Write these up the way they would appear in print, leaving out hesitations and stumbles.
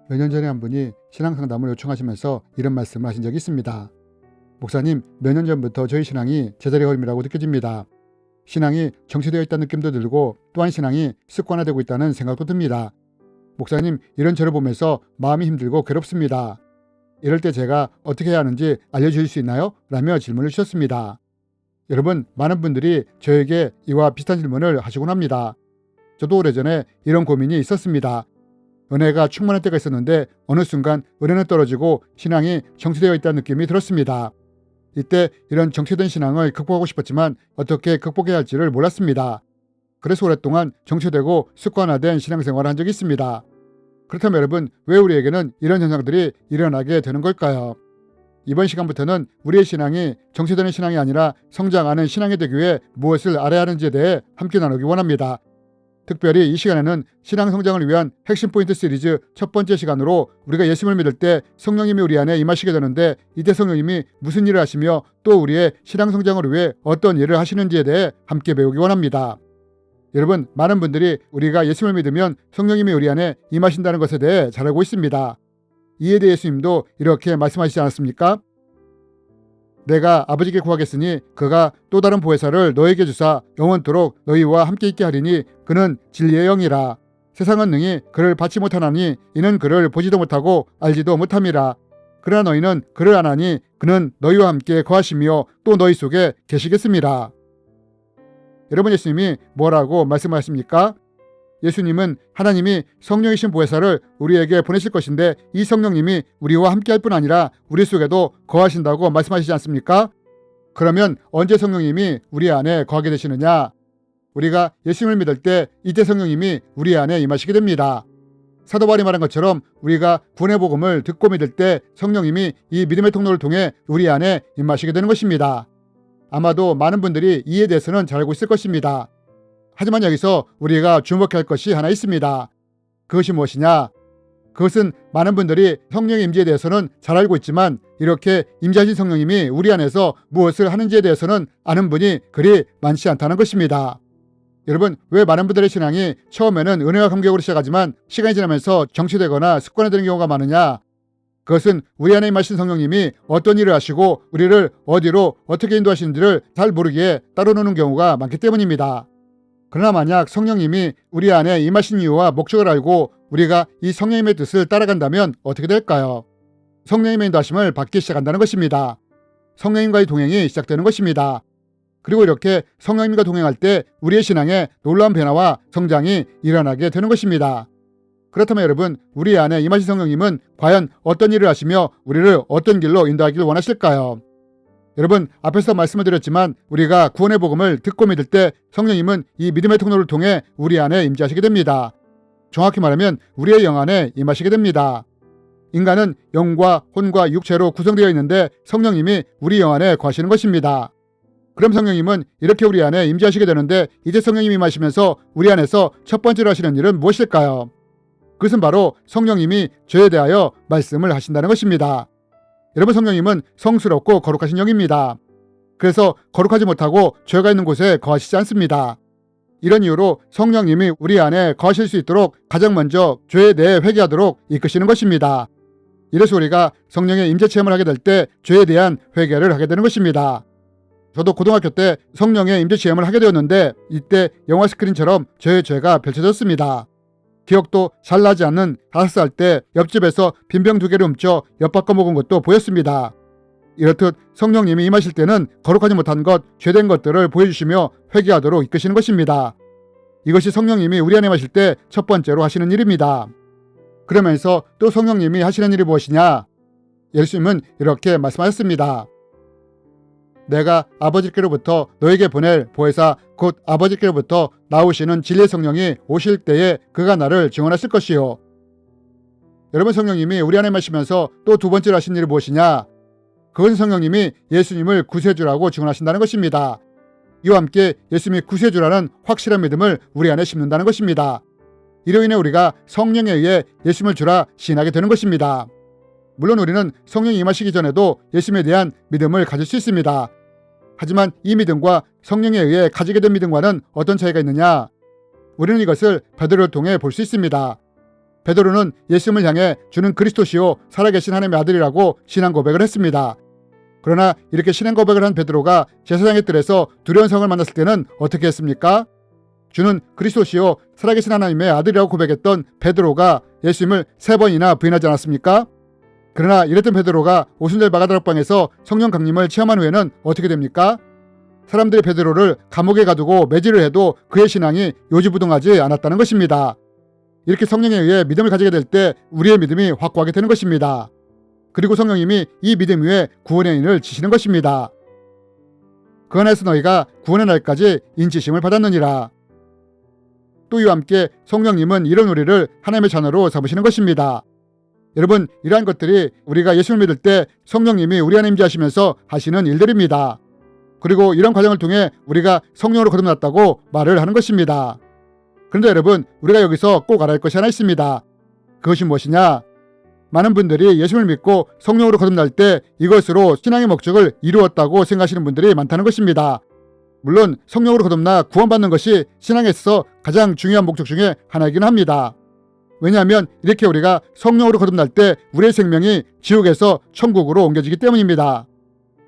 몇 년 전에 한 분이 신앙 상담을 요청하시면서 이런 말씀을 하신 적이 있습니다. 목사님, 몇 년 전부터 저희 신앙이 제자리 걸음이라고 느껴집니다. 신앙이 정체되어 있다는 느낌도 들고 또한 신앙이 습관화되고 있다는 생각도 듭니다. 목사님, 이런 저를 보면서 마음이 힘들고 괴롭습니다. 이럴 때 제가 어떻게 해야 하는지 알려주실 수 있나요? 라며 질문을 주셨습니다. 여러분, 많은 분들이 저에게 이와 비슷한 질문을 하시곤 합니다. 저도 오래전에 이런 고민이 있었습니다. 은혜가 충만할 때가 있었는데 어느 순간 은혜는 떨어지고 신앙이 정체되어 있다는 느낌이 들었습니다. 이때 이런 정체된 신앙을 극복하고 싶었지만 어떻게 극복해야 할지를 몰랐습니다. 그래서 오랫동안 정체되고 습관화된 신앙생활을 한 적이 있습니다. 그렇다면 여러분, 왜 우리에게는 이런 현상들이 일어나게 되는 걸까요? 이번 시간부터는 우리의 신앙이 정체되는 신앙이 아니라 성장하는 신앙이 되기 위해 무엇을 알아야 하는지에 대해 함께 나누기 원합니다. 특별히 이 시간에는 신앙 성장을 위한 핵심 포인트 시리즈 첫 번째 시간으로 우리가 예수님을 믿을 때 성령님이 우리 안에 임하시게 되는데 이때 성령님이 무슨 일을 하시며 또 우리의 신앙 성장을 위해 어떤 일을 하시는지에 대해 함께 배우기 원합니다. 여러분, 많은 분들이 우리가 예수님을 믿으면 성령님이 우리 안에 임하신다는 것에 대해 잘 알고 있습니다. 이에 대해 예수님도 이렇게 말씀하시지 않았습니까? 내가 아버지께 구하겠으니 그가 또 다른 보혜사를 너에게 주사 영원토록 너희와 함께 있게 하리니 그는 진리의 영이라. 세상은 능히 그를 받지 못하나니 이는 그를 보지도 못하고 알지도 못함이라. 그러나 너희는 그를 아나니 그는 너희와 함께 거하시며 또 너희 속에 계시겠습니다. 여러분, 예수님이 뭐라고 말씀하십니까? 예수님은 하나님이 성령이신 보혜사를 우리에게 보내실 것인데 이 성령님이 우리와 함께 할 뿐 아니라 우리 속에도 거하신다고 말씀하시지 않습니까? 그러면 언제 성령님이 우리 안에 거하게 되시느냐? 우리가 예수님을 믿을 때 이때 성령님이 우리 안에 임하시게 됩니다. 사도 바울이 말한 것처럼 우리가 구원의 복음을 듣고 믿을 때 성령님이 이 믿음의 통로를 통해 우리 안에 임하시게 되는 것입니다. 아마도 많은 분들이 이에 대해서는 잘 알고 있을 것입니다. 하지만 여기서 우리가 주목해야 할 것이 하나 있습니다. 그것이 무엇이냐? 그것은 많은 분들이 성령의 임재에 대해서는 잘 알고 있지만 이렇게 임재하신 성령님이 우리 안에서 무엇을 하는지에 대해서는 아는 분이 그리 많지 않다는 것입니다. 여러분, 왜 많은 분들의 신앙이 처음에는 은혜와 감격으로 시작하지만 시간이 지나면서 정체되거나 습관화되는 경우가 많으냐? 그것은 우리 안에 임하신 성령님이 어떤 일을 하시고 우리를 어디로 어떻게 인도하시는지를 잘 모르기에 따로노는 경우가 많기 때문입니다. 그러나 만약 성령님이 우리 안에 임하신 이유와 목적을 알고 우리가 이 성령님의 뜻을 따라간다면 어떻게 될까요? 성령님의 인도하심을 받기 시작한다는 것입니다. 성령님과의 동행이 시작되는 것입니다. 그리고 이렇게 성령님과 동행할 때 우리의 신앙에 놀라운 변화와 성장이 일어나게 되는 것입니다. 그렇다면 여러분, 우리 안에 임하신 성령님은 과연 어떤 일을 하시며 우리를 어떤 길로 인도하기를 원하실까요? 여러분, 앞에서 말씀을 드렸지만 우리가 구원의 복음을 듣고 믿을 때 성령님은 이 믿음의 통로를 통해 우리 안에 임재하시게 됩니다. 정확히 말하면 우리의 영 안에 임하시게 됩니다. 인간은 영과 혼과 육체로 구성되어 있는데 성령님이 우리 영 안에 거하시는 것입니다. 그럼 성령님은 이렇게 우리 안에 임재하시게 되는데 이제 성령님이 임하시면서 우리 안에서 첫 번째로 하시는 일은 무엇일까요? 그것은 바로 성령님이 저에 대하여 말씀을 하신다는 것입니다. 여러분, 성령님은 성스럽고 거룩하신 영입니다. 그래서 거룩하지 못하고 죄가 있는 곳에 거하시지 않습니다. 이런 이유로 성령님이 우리 안에 거하실 수 있도록 가장 먼저 죄에 대해 회개하도록 이끄시는 것입니다. 이래서 우리가 성령의 임재 체험을 하게 될 때 죄에 대한 회개를 하게 되는 것입니다. 저도 고등학교 때 성령의 임재 체험을 하게 되었는데 이때 영화 스크린처럼 저의 죄가 펼쳐졌습니다. 기억도 잘 나지 않는 5살 때 옆집에서 빈병 2개를 훔쳐 엿바꿔 먹은 것도 보였습니다. 이렇듯 성령님이 임하실 때는 거룩하지 못한 것, 죄된 것들을 보여주시며 회개하도록 이끄시는 것입니다. 이것이 성령님이 우리 안에 임하실 때 첫 번째로 하시는 일입니다. 그러면서 또 성령님이 하시는 일이 무엇이냐? 예수님은 이렇게 말씀하셨습니다. 내가 아버지께로부터 너에게 보낼 보혜사 곧 아버지께로부터 나오시는 진리의 성령이 오실 때에 그가 나를 증언하실 것이요. 여러분, 성령님이 우리 안에 마시면서 또 두 번째로 하신 일이 무엇이냐? 그것은 성령님이 예수님을 구세주라고 증언하신다는 것입니다. 이와 함께 예수님이 구세주라는 확실한 믿음을 우리 안에 심는다는 것입니다. 이로 인해 우리가 성령에 의해 예수님을 주라 시인하게 되는 것입니다. 물론 우리는 성령이 임하시기 전에도 예수님에 대한 믿음을 가질 수 있습니다. 하지만 이 믿음과 성령에 의해 가지게 된 믿음과는 어떤 차이가 있느냐? 우리는 이것을 베드로를 통해 볼 수 있습니다. 베드로는 예수님을 향해 주는 그리스도시요 살아계신 하나님의 아들이라고 신앙 고백을 했습니다. 그러나 이렇게 신앙 고백을 한 베드로가 제사장의 뜰에서 두려운 성을 만났을 때는 어떻게 했습니까? 주는 그리스도시요 살아계신 하나님의 아들이라고 고백했던 베드로가 예수님을 3번이나 부인하지 않았습니까? 그러나 이랬던 베드로가 오순절 마가다락방에서 성령 강림을 체험한 후에는 어떻게 됩니까? 사람들이 베드로를 감옥에 가두고 매질을 해도 그의 신앙이 요지부동하지 않았다는 것입니다. 이렇게 성령에 의해 믿음을 가지게 될 때 우리의 믿음이 확고하게 되는 것입니다. 그리고 성령님이 이 믿음 위에 구원의 인을 지시는 것입니다. 그 안에서 너희가 구원의 날까지 인치심을 받았느니라. 또 이와 함께 성령님은 이런 우리를 하나님의 자녀로 삼으시는 것입니다. 여러분, 이러한 것들이 우리가 예수를 믿을 때 성령님이 우리 안에 임재하시면서 하시는 일들입니다. 그리고 이런 과정을 통해 우리가 성령으로 거듭났다고 말을 하는 것입니다. 그런데 여러분, 우리가 여기서 꼭 알아야 할 것이 하나 있습니다. 그것이 무엇이냐? 많은 분들이 예수를 믿고 성령으로 거듭날 때 이것으로 신앙의 목적을 이루었다고 생각하시는 분들이 많다는 것입니다. 물론 성령으로 거듭나 구원받는 것이 신앙에 있어서 가장 중요한 목적 중에 하나이긴 합니다. 왜냐하면 이렇게 우리가 성령으로 거듭날 때 우리의 생명이 지옥에서 천국으로 옮겨지기 때문입니다.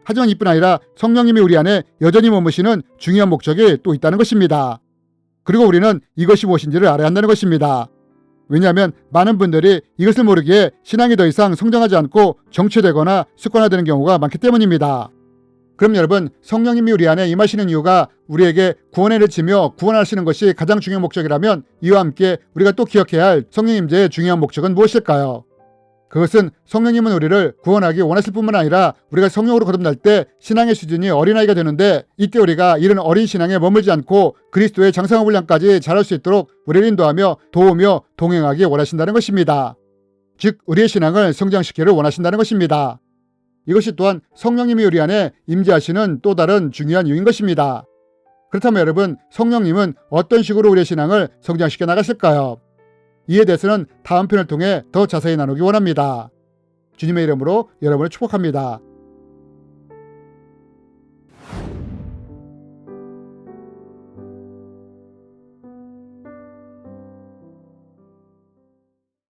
하지만 이뿐 아니라 성령님이 우리 안에 여전히 머무시는 중요한 목적이 또 있다는 것입니다. 그리고 우리는 이것이 무엇인지를 알아야 한다는 것입니다. 왜냐하면 많은 분들이 이것을 모르기에 신앙이 더 이상 성장하지 않고 정체되거나 습관화되는 경우가 많기 때문입니다. 그럼 여러분, 성령님이 우리 안에 임하시는 이유가 우리에게 구원의 일을 지며 구원하시는 것이 가장 중요한 목적이라면 이와 함께 우리가 또 기억해야 할 성령 임재의 중요한 목적은 무엇일까요? 그것은 성령님은 우리를 구원하기 원하실 뿐만 아니라 우리가 성령으로 거듭날 때 신앙의 수준이 어린아이가 되는데 이때 우리가 이런 어린 신앙에 머물지 않고 그리스도의 장성한 분량까지 자랄 수 있도록 우리를 인도하며 도우며 동행하기 원하신다는 것입니다. 즉 우리의 신앙을 성장시키기를 원하신다는 것입니다. 이것이 또한 성령님이 우리 안에 임재하시는 또 다른 중요한 이유인 것입니다. 그렇다면 여러분, 성령님은 어떤 식으로 우리의 신앙을 성장시켜 나가실까요? 이에 대해서는 다음 편을 통해 더 자세히 나누기 원합니다. 주님의 이름으로 여러분을 축복합니다.